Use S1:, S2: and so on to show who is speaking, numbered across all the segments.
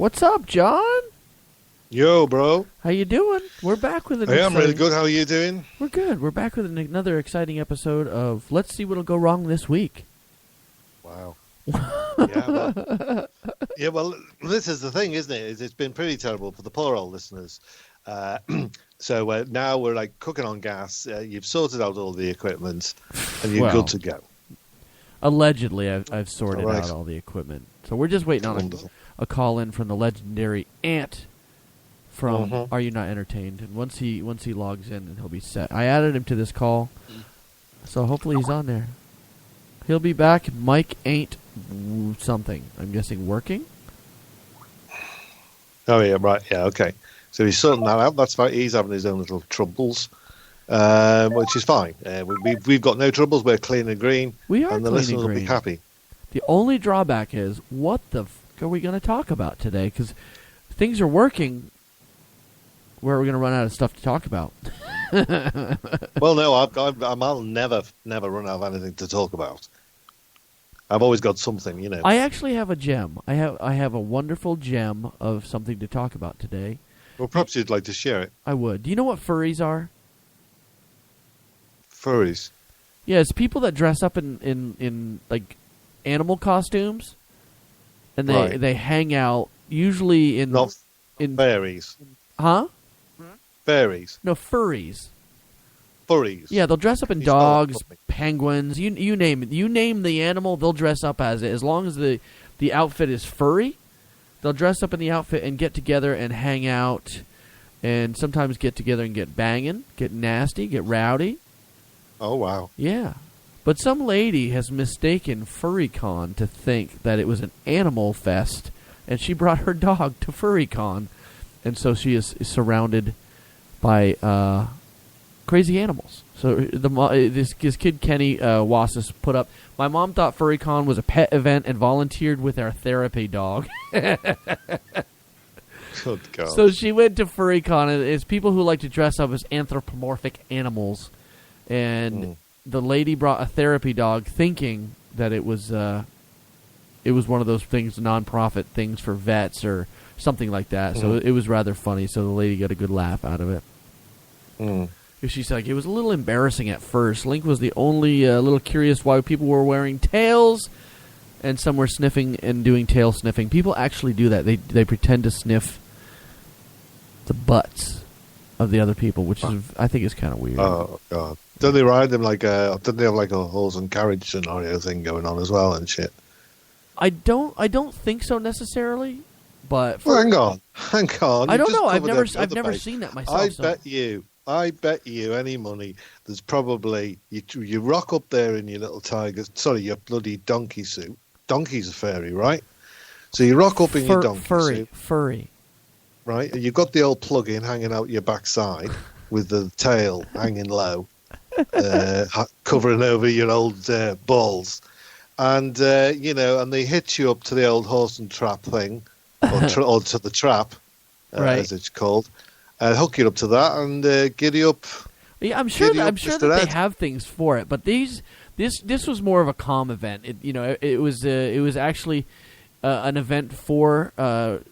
S1: What's up, John?
S2: Yo, bro.
S1: How you doing? We're back with
S2: Hey, I'm really good. How are you doing?
S1: We're good. We're back with another exciting episode of Let's See What'll Go Wrong This Week.
S2: Wow. Well, this is the thing, isn't it? It's been pretty terrible for the poor old listeners. So now we're like cooking on gas. You've sorted out all the equipment, and you're good to go.
S1: Allegedly, I've sorted out all the equipment. So we're just waiting on a call in from the legendary Ant from Are You Not Entertained? And once he logs in, and he'll be set. I added him to this call, so hopefully he's on there. He'll be back. Mike ain't something. I'm guessing working.
S2: Oh yeah, right. Yeah, okay. So he's sorting that out. That's fine. He's having his own little troubles, which is fine. We've got no troubles. We're clean and green.
S1: We are
S2: and the
S1: clean
S2: listeners
S1: and green.
S2: will be happy.
S1: The only drawback is, what the are we going to talk about today? Because things are working. Where are we going to run out of stuff to talk about?
S2: Well, no, I'll never run out of anything to talk about. I've always got something, you know.
S1: I actually have a gem. I have a wonderful gem of something to talk about today.
S2: Well, perhaps you'd like to share it.
S1: I would. Do you know what furries are?
S2: Furries?
S1: Yeah, it's people that dress up in like animal costumes, and they hang out usually in
S2: fairies.
S1: Huh?
S2: Fairies.
S1: No, furries.
S2: Furries.
S1: Yeah, they'll dress up in dogs, penguins. You name it. You name the animal, they'll dress up as it. As long as the outfit is furry, they'll dress up in the outfit and get together and hang out, and sometimes get together and get banging, get nasty, get rowdy.
S2: Oh wow.
S1: Yeah. But some lady has mistaken FurryCon to think that it was an animal fest, and she brought her dog to FurryCon, and so she is surrounded by crazy animals. So this kid Kenny Wassis put up, my mom thought FurryCon was a pet event and volunteered with our therapy dog.
S2: Good God.
S1: So she went to FurryCon, and it's people who like to dress up as anthropomorphic animals, and the lady brought a therapy dog, thinking that it was one of those things, nonprofit things for vets or something like that. So it was rather funny. So the lady got a good laugh out of it. She's like, it was a little embarrassing at first. Link was the only little curious why people were wearing tails, and some were sniffing and doing tail sniffing. People actually do that. They pretend to sniff the butts of the other people, which is, I think, is kind of weird.
S2: Oh God! Don't they ride them like a? Don't they have like a horse and carriage scenario thing going on as well and shit?
S1: I don't think so necessarily. But
S2: hang on.
S1: I don't know. I've never seen that myself.
S2: I bet you any money there's probably you rock up there in your little your bloody donkey suit. Donkey's a fairy, right? So you rock up in your donkey suit.
S1: Furry.
S2: Right? And you've got the old plug-in hanging out your backside with the tail hanging low, covering over your old balls. And, and they hitch you up to the old horse and trap thing, or to the trap, as it's called. Hook you up to that and giddy up.
S1: Yeah, I'm sure that they have things for it, but this was more of a calm event. It was actually an event for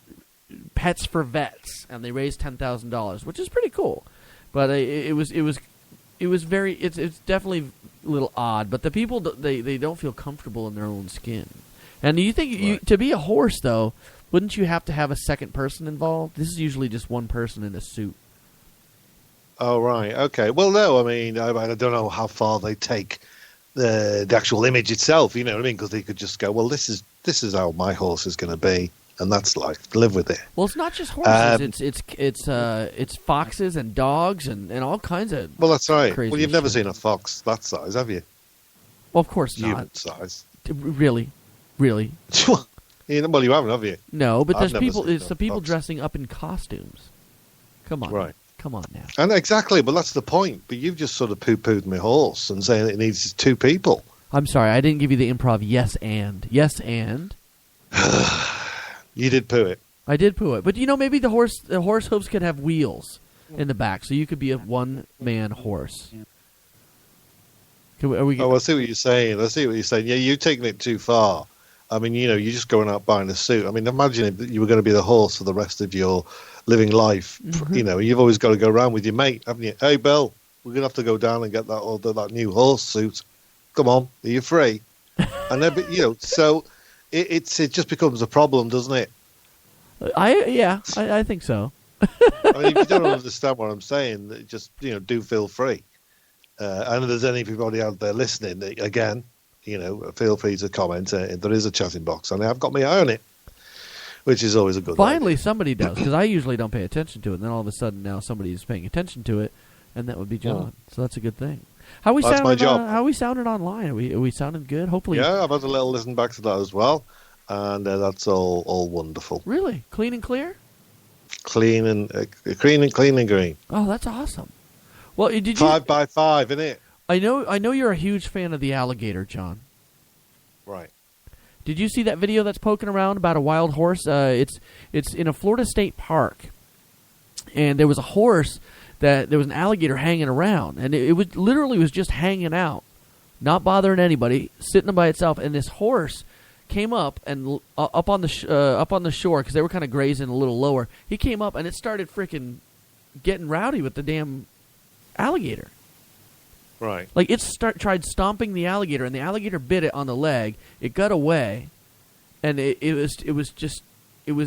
S1: Pets for Vets, and they raised $10,000, which is pretty cool. But it was very it's definitely a little odd. But the people they don't feel comfortable in their own skin. And do you think to be a horse though? Wouldn't you have to have a second person involved? This is usually just one person in a suit.
S2: Oh, right. Okay. Well, no, I mean, I don't know how far they take the actual image itself, you know what I mean? Because they could just go, well, this is how my horse is going to be, and that's life. Live with it.
S1: Well, it's not just horses. It's foxes and dogs and all kinds of
S2: Well, that's right.
S1: Well,
S2: you've never seen a fox that size, have you?
S1: Well, of course not.
S2: Human size.
S1: Really?
S2: Well, you haven't, have you?
S1: No, but there's people. It's the people dressing up in costumes. Come on,
S2: right?
S1: Come on now.
S2: And exactly, but that's the point. But you've just sort of poo-pooed my horse and saying it needs two people.
S1: I'm sorry, I didn't give you the improv. Yes, and
S2: you did poo it.
S1: I did poo it, but maybe the horse hooves could have wheels in the back, so you could be a one-man horse.
S2: I see what you're saying. Yeah, you're taking it too far. I mean, you're just going out buying a suit. I mean, imagine if you were going to be the horse for the rest of your living life.
S1: Mm-hmm.
S2: You've always got to go around with your mate, haven't you? Hey, Bill, we're going to have to go down and get that new horse suit. Come on, are you free? And then, so it just becomes a problem, doesn't it?
S1: I think so.
S2: I mean, if you don't understand what I'm saying, just do feel free. And if there's anybody out there listening, again, feel free to comment. There is a chatting box, and I've got my eye on it, which is always a good.
S1: Finally,
S2: idea.
S1: somebody does, because I usually don't pay attention to it. And then all of a sudden, now somebody is paying attention to it, and that would be John. So that's a good thing. How we
S2: That's
S1: sounded?
S2: my job.
S1: How we sounded online? Are we sounding good? Hopefully.
S2: Yeah, I've had a little listen back to that as well, and that's all wonderful.
S1: Really clean and clear.
S2: Clean and green.
S1: Oh, that's awesome. Well, did you
S2: 5x5, isn't it?
S1: I know you're a huge fan of the alligator, John.
S2: Right.
S1: Did you see that video that's poking around about a wild horse? It's in a Florida state park, and there was a horse there was an alligator hanging around, and it was literally just hanging out, not bothering anybody, sitting by itself. And this horse came up and up on the shore, because they were kind of grazing a little lower. He came up and it started freaking getting rowdy with the damn alligator.
S2: Right.
S1: Like it tried stomping the alligator, and the alligator bit it on the leg. It got away, and it was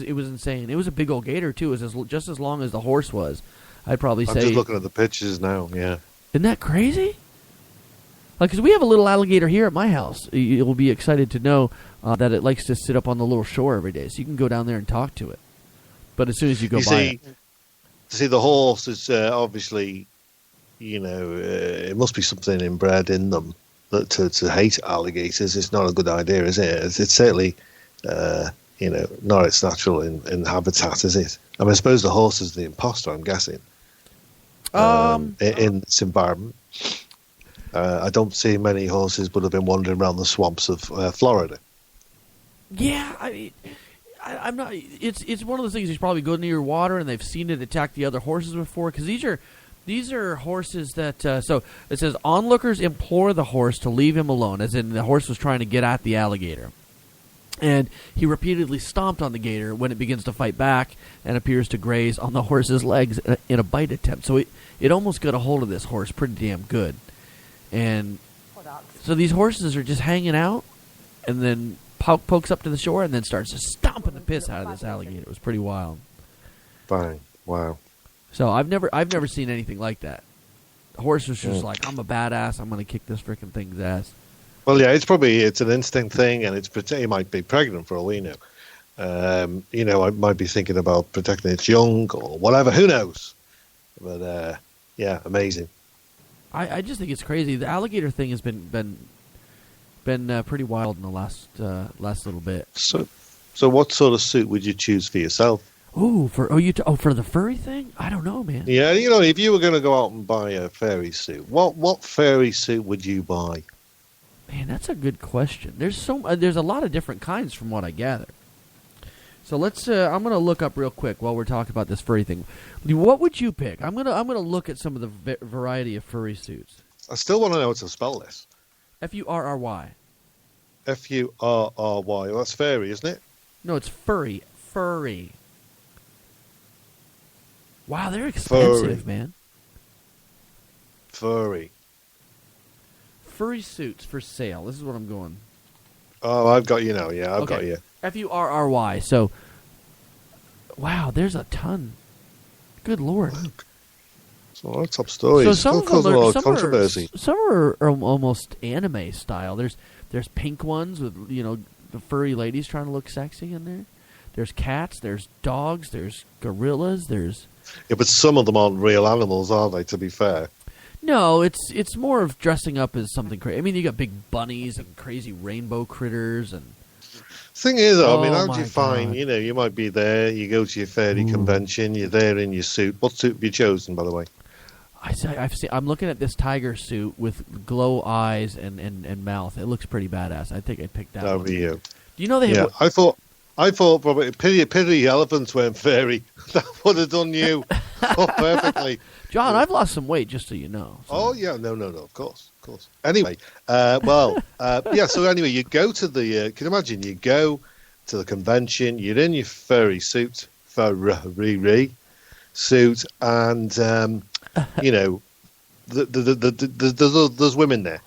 S1: insane. It was a big old gator too. It was just as long as the horse was. I'd probably say.
S2: I'm just looking at the pictures now. Yeah.
S1: Isn't that crazy? Like, because we have a little alligator here at my house. You'll be excited to know that it likes to sit up on the little shore every day, so you can go down there and talk to it. But as soon as you go by it.
S2: See, the horse is obviously, it must be something inbred in them that to hate alligators. It's not a good idea, is it? It's certainly, not its natural in habitat, is it? I mean, I suppose the horse is the imposter, I'm guessing, in its environment. I don't see many horses would have been wandering around the swamps of Florida.
S1: Yeah, I mean, I'm not. It's one of those things. You probably go near water, and they've seen it attack the other horses before. Because these are horses that. So it says onlookers implore the horse to leave him alone, as in the horse was trying to get at the alligator, and he repeatedly stomped on the gator when it begins to fight back and appears to graze on the horse's legs in a bite attempt. So it almost got a hold of this horse pretty damn good, and so these horses are just hanging out, and then pokes up to the shore and then starts just stomping the piss out of this alligator. It was pretty wild.
S2: Bang! Wow.
S1: So I've never seen anything like that. The horse was just like, I'm a badass. I'm going to kick this freaking thing's ass.
S2: Well, yeah, it's an instinct thing, and it might be pregnant for all we know. I might be thinking about protecting its young or whatever. Who knows? But yeah, amazing.
S1: I just think it's crazy. The alligator thing has been pretty wild in the last little bit.
S2: So what sort of suit would you choose for yourself?
S1: For the furry thing? I don't know, man.
S2: Yeah, if you were going to go out and buy a furry suit, what furry suit would you buy?
S1: Man, that's a good question. There's a lot of different kinds from what I gather. So let's. I'm going to look up real quick while we're talking about this furry thing. What would you pick? I'm gonna look at some of the variety of furry suits.
S2: I still want to know how to spell this.
S1: Furry.
S2: Furry. Well, that's furry, isn't it?
S1: No, it's furry. Furry. Wow, they're expensive, man.
S2: Furry.
S1: Furry suits for sale. This is what I'm going.
S2: Oh, I've got you now. Yeah, I've got you.
S1: Furry. So, wow, there's a ton. Good Lord.
S2: Look. It's a lot of top stories.
S1: So some of them
S2: are controversy.
S1: Some are almost anime style. There's pink ones with the furry ladies trying to look sexy in there. There's cats. There's dogs. There's gorillas.
S2: Yeah, but some of them aren't real animals, are they? To be fair.
S1: No, it's more of dressing up as something crazy. I mean, you got big bunnies and crazy rainbow critters and.
S2: Thing is, though, I mean, how do you
S1: God.
S2: find? You might be there. You go to your furry convention. You're there in your suit. What suit have you chosen, by the way?
S1: I'm looking at this tiger suit with glow eyes and mouth. It looks pretty badass. I think I'd pick that one.
S2: That'd be you.
S1: Do you know they have?
S2: Yeah, I thought probably pity elephants weren't furry. That would have done you perfectly.
S1: John, I've lost some weight, just so you know. So.
S2: Oh yeah, no, of course. course. Anyway, yeah. So anyway, you go to the. Can you imagine? You go to the convention. You're in your furry suit, furry suit, and you know, there's women there.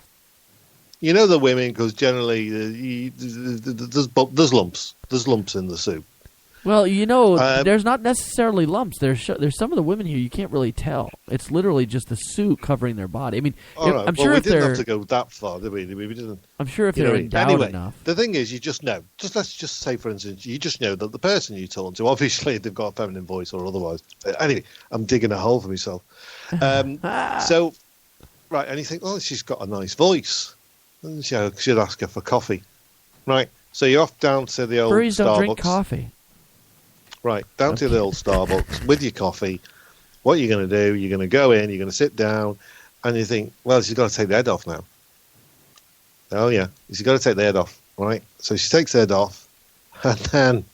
S2: You know the women because generally there's lumps. There's lumps in the suit.
S1: Well, you know, there's not necessarily lumps. There's some of the women here you can't really tell. It's literally just the suit covering their body. I mean, I'm sure
S2: we
S1: if
S2: didn't
S1: they're
S2: have to go that far, did we? We didn't.
S1: I'm sure if they're endowed enough.
S2: The thing is, you just know. Let's just say, for instance, you just know that the person you're talking to, obviously, they've got a feminine voice or otherwise. Anyway, I'm digging a hole for myself. So, right, and you think, oh, she's got a nice voice. And should ask her for coffee. Right, so you're off down to the old
S1: Furries
S2: Starbucks.
S1: don't drink coffee.
S2: Right, down to the old Starbucks with your coffee. What you're going to do, you're going to go in, you're going to sit down, and you think, well, she's got to take the head off now. Oh, yeah, she's got to take the head off, right? So she takes the head off, and then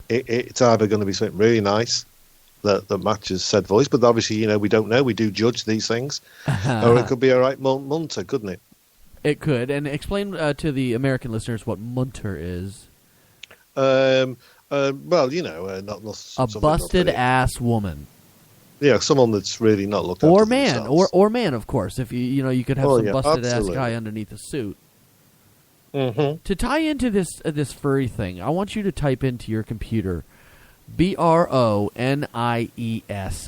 S2: it's either going to be something really nice that matches said voice, but obviously, you know, we don't know. We do judge these things. Or it could be a right munter, couldn't it?
S1: It could. And explain to the American listeners what munter is.
S2: Well, you know, not
S1: a busted-ass woman.
S2: Yeah, someone that's really not looked after
S1: or man,
S2: themselves.
S1: or man, of course. If you could have some busted-ass guy underneath a suit.
S2: Mm-hmm.
S1: To tie into this furry thing, I want you to type into your computer Bronies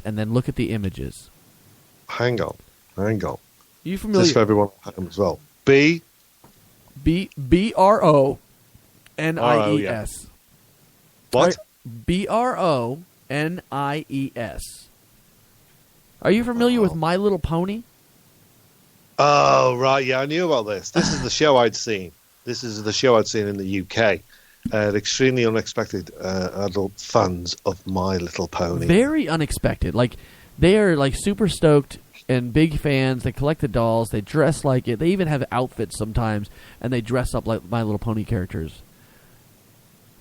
S1: and then look at the images.
S2: Hang on.
S1: You familiar?
S2: This for everyone at home as well.
S1: Bronies.
S2: What?
S1: Bronies. Are you familiar with My Little Pony?
S2: Oh, right. Yeah, I knew about this. This is the show I'd seen. This is the show I'd seen in the UK. Extremely unexpected adult fans of My Little Pony.
S1: Very unexpected. Like, they are like super stoked and big fans. They collect the dolls. They dress like it. They even have outfits sometimes, and they dress up like My Little Pony characters.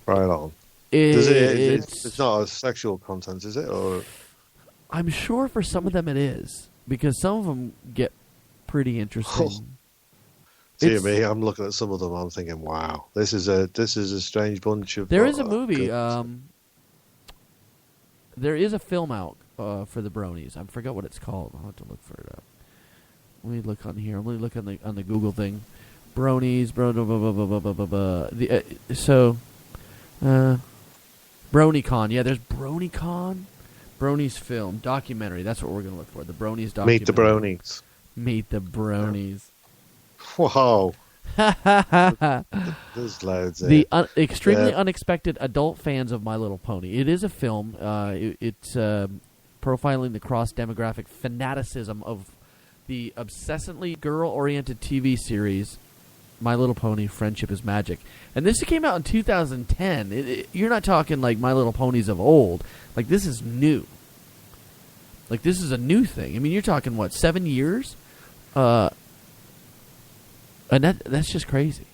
S2: Right on. It's not a sexual content, is it? Or
S1: I'm sure for some of them it is, because some of them get pretty interesting.
S2: Dear me, I'm looking at some of them. I'm thinking, wow, this is a strange bunch of.
S1: There is a movie. There is a film out for the Bronies. I forgot what it's called. I'll have to look for it up. Let me look on here. Let me look on the Google thing. Bronies, BronyCon. Yeah, there's BronyCon. Bronies film documentary. That's what we're gonna look for. The Bronies documentary.
S2: Meet the Bronies.
S1: Meet the Bronies.
S2: Wow. There's loads there.
S1: The extremely unexpected adult fans of My Little Pony. It is a film. It's profiling the cross-demographic fanaticism of the obsessively girl-oriented TV series My Little Pony: Friendship is Magic. And this came out in 2010. You're not talking like My Little Ponies of old. Like, this is new. Like, this is a new thing. I mean, you're talking, 7 years? And that's just crazy.